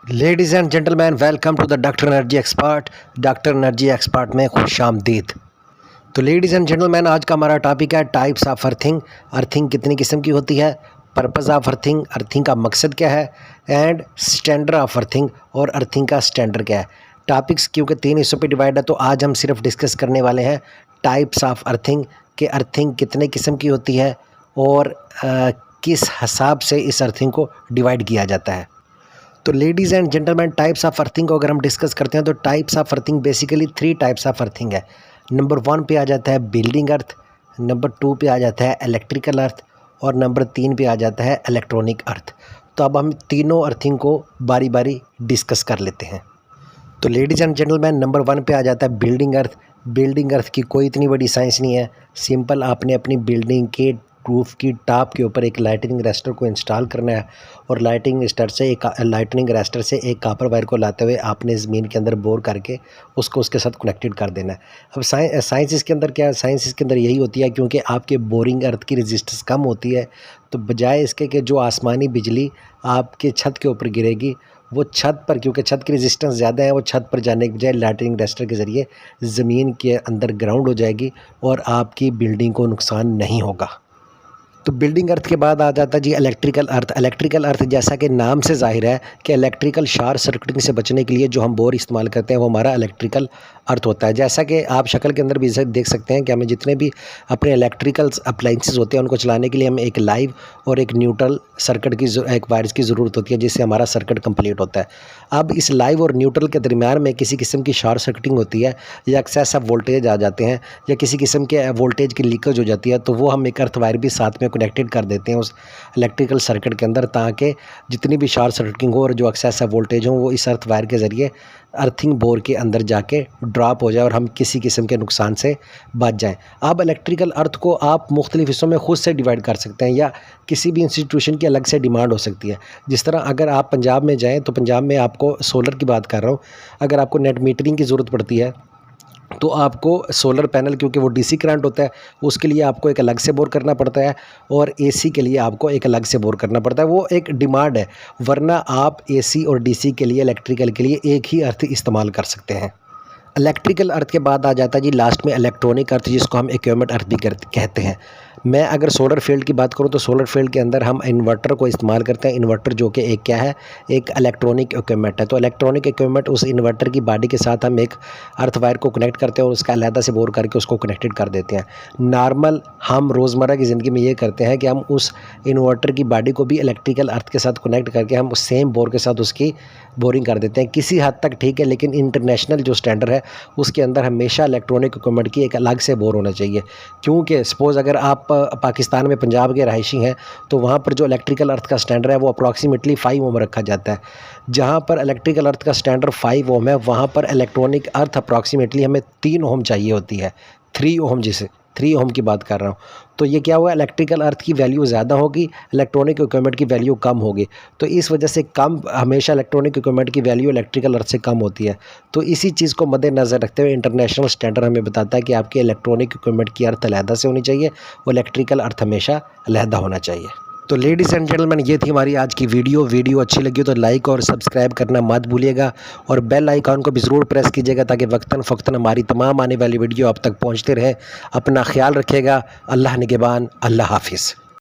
Ladies and gentleman, welcome to the doctor energy expert. Doctor energy expert में खुशामदीद। तो ladies and gentleman, आज का हमारा टॉपिक है टाइप्स ऑफ अर्थिंग। अर्थिंग कितनी किस्म की होती है, पर्पज़ ऑफ अर्थिंग, अर्थिंग का मकसद क्या है, एंड स्टैंडर्ड ऑफ अर्थिंग, और अर्थिंग का स्टैंडर्ड क्या है। टॉपिक्स क्योंकि 3 हिस्सों पे डिवाइड है, तो आज हम सिर्फ डिस्कस करने वाले हैं टाइप्स ऑफ अर्थिंग कि अर्थिंग कितने किस्म की होती है और किस हिसाब से इस अर्थिंग को डिवाइड किया जाता है। तो ladies and gentleman, types of earthing को अगर हम डिस्कस करते हैं तो types of earthing basically 3 types of earthing है। नंबर 1 पे आ जाता है बिल्डिंग अर्थ, नंबर 2 पे आ जाता है इलेक्ट्रिकल अर्थ, और नंबर 3 पे आ जाता है इलेक्ट्रॉनिक अर्थ। तो अब हम तीनों अर्थिंग को बारी बारी डिस्कस कर लेते हैं। तो लेडीज़ एंड जेंटलमैन, नंबर 1 पे आ जाता है बिल्डिंग अर्थ। बिल्डिंग अर्थ की कोई इतनी बड़ी साइंस नहीं है। सिंपल आपने अपनी बिल्डिंग के रूफ की टॉप के ऊपर एक लाइटनिंग रेस्टर को इंस्टॉल करना है, और लाइटनिंग रेस्टर से एक कॉपर वायर को लाते हुए आपने ज़मीन के अंदर बोर करके उसको उसके साथ कनेक्टेड कर देना है। अब साइंस इसके अंदर क्या है, साइंस इसके अंदर यही होती है क्योंकि आपके बोरिंग अर्थ की रेजिस्टेंस कम होती है, तो बजाय इसके कि जो आसमानी बिजली आपके छत के ऊपर गिरेगी, वो छत पर, क्योंकि छत की रेजिस्टेंस ज़्यादा है, वो छत पर जाने के बजाय लाइटनिंग रेस्टर के ज़रिए ज़मीन के अंदर ग्राउंड हो जाएगी और आपकी बिल्डिंग को नुकसान नहीं होगा। तो बिल्डिंग अर्थ के बाद आ जाता है जी इलेक्ट्रिकल अर्थ। इलेक्ट्रिकल अर्थ जैसा कि नाम से जाहिर है कि इलेक्ट्रिकल शॉर्ट सर्किटिंग से बचने के लिए जो हम बोर इस्तेमाल करते हैं वो हमारा इलेक्ट्रिकल अर्थ होता है। जैसा कि आप शक्ल के अंदर भी देख सकते हैं कि हमें जितने भी अपने इलेक्ट्रिकल अप्लाइंसेस होते हैं उनको चलाने के लिए हमें एक लाइव और एक न्यूट्रल सर्किट की एक वायर्स की ज़रूरत होती है, जिससे हमारा सर्किट कंप्लीट होता है। अब इस लाइव और न्यूट्रल के दरमियान में किसी किस्म की शॉर्ट सर्किटिंग होती है, या एक्सेस ऑफ वोल्टेज आ जाते हैं, या किसी किस्म के वोल्टेज की लीकेज हो जाती है, तो वो हम एक अर्थ वायर भी साथ में कनेक्टेड कर देते हैं उस इलेक्ट्रिकल सर्किट के अंदर, ताकि जितनी भी शॉर्ट सर्किटिंग हो और जो एक्सेस ऑफ वोल्टेज हो वो इस अर्थ वायर के ज़रिए अर्थिंग बोर के अंदर जाके ड्रॉप हो जाए और हम किसी किस्म के नुकसान से बच जाएं। अब इलेक्ट्रिकल अर्थ को आप मुख्तलिफ हिस्सों में ख़ुद से डिवाइड कर सकते हैं, या किसी भी इंस्टीट्यूशन की अलग से डिमांड हो सकती है। जिस तरह अगर आप पंजाब में जाएं तो पंजाब में आपको सोलर की बात कर रहा हूँ, अगर आपको नेट मीटरिंग की ज़रूरत पड़ती है तो आपको सोलर पैनल, क्योंकि वो डीसी करंट होता है, उसके लिए आपको एक अलग से बोर करना पड़ता है, और एसी के लिए आपको एक अलग से बोर करना पड़ता है। वो एक डिमांड है, वरना आप एसी और डीसी के लिए, इलेक्ट्रिकल के लिए एक ही अर्थ इस्तेमाल कर सकते हैं। इलेक्ट्रिकल अर्थ के बाद आ जाता है जी लास्ट में इलेक्ट्रॉनिक अर्थ, जिसको हम इक्विपमेंट अर्थ भी कहते हैं। मैं अगर सोलर फील्ड की बात करूं तो सोलर फील्ड के अंदर हम इन्वर्टर को इस्तेमाल करते हैं। इन्वर्टर जो कि एक क्या है, एक इलेक्ट्रॉनिक इक्विपमेंट है। तो इलेक्ट्रॉनिक इक्विपमेंट, उस इन्वर्टर की बॉडी के साथ हम एक अर्थ वायर को कनेक्ट करते हैं और उसका अलहदा से बोर करके उसको कनेक्टेड कर देते हैं। नॉर्मल हम रोज़मर्रा की ज़िंदगी में ये करते हैं कि हम उस इन्वर्टर की बॉडी को भी इलेक्ट्रिकल अर्थ के साथ कनेक्ट करके हम सेम बोर के साथ उसकी बोरिंग कर देते हैं। किसी हद तक ठीक है, लेकिन इंटरनेशनल जो स्टैंडर्ड है उसके अंदर हमेशा इलेक्ट्रॉनिक इक्विपमेंट की एक अलग से बोर होना चाहिए। क्योंकि सपोज़ अगर आप पाकिस्तान में पंजाब के रहायशी हैं तो वहाँ पर जो इलेक्ट्रिकल अर्थ का स्टैंडर्ड है वो अप्रॉक्सीमेटली 5 ओम रखा जाता है। जहाँ पर इलेक्ट्रिकल अर्थ का स्टैंडर्ड 5 ओम है, वहाँ पर इलेक्ट्रॉनिक अर्थ अप्रॉक्सीमेटली हमें 3 ओम चाहिए होती है। 3 ओम, जिसे 3 ओम की बात कर रहा हूँ। तो ये क्या हुआ, इलेक्ट्रिकल अर्थ की वैल्यू ज़्यादा होगी, इलेक्ट्रॉनिक इक्विपमेंट की वैल्यू कम होगी। तो इस वजह से कम, हमेशा इलेक्ट्रॉनिक इक्विपमेंट की वैल्यू इलेक्ट्रिकल अर्थ से कम होती है। तो इसी चीज़ को मद्देनज़र रखते हुए इंटरनेशनल स्टैंडर्ड हमें बताता है कि आपके इलेक्ट्रॉनिक इक्विपमेंट की अर्थ अलहदा से होनी चाहिए और इलेक्ट्रिकल अर्थ हमेशा अलहदा होना चाहिए। तो लेडीज़ एंड जेंटलमैन, ये थी हमारी आज की वीडियो अच्छी लगी तो लाइक और सब्सक्राइब करना मत भूलिएगा, और बेल आइकॉन को भी ज़रूर प्रेस कीजिएगा ताकि वक्तन फ़क्तन हमारी तमाम आने वाली वीडियो आप तक पहुंचते रहे। अपना ख्याल रखिएगा। अल्लाह निगहबान। अल्लाह हाफिज़।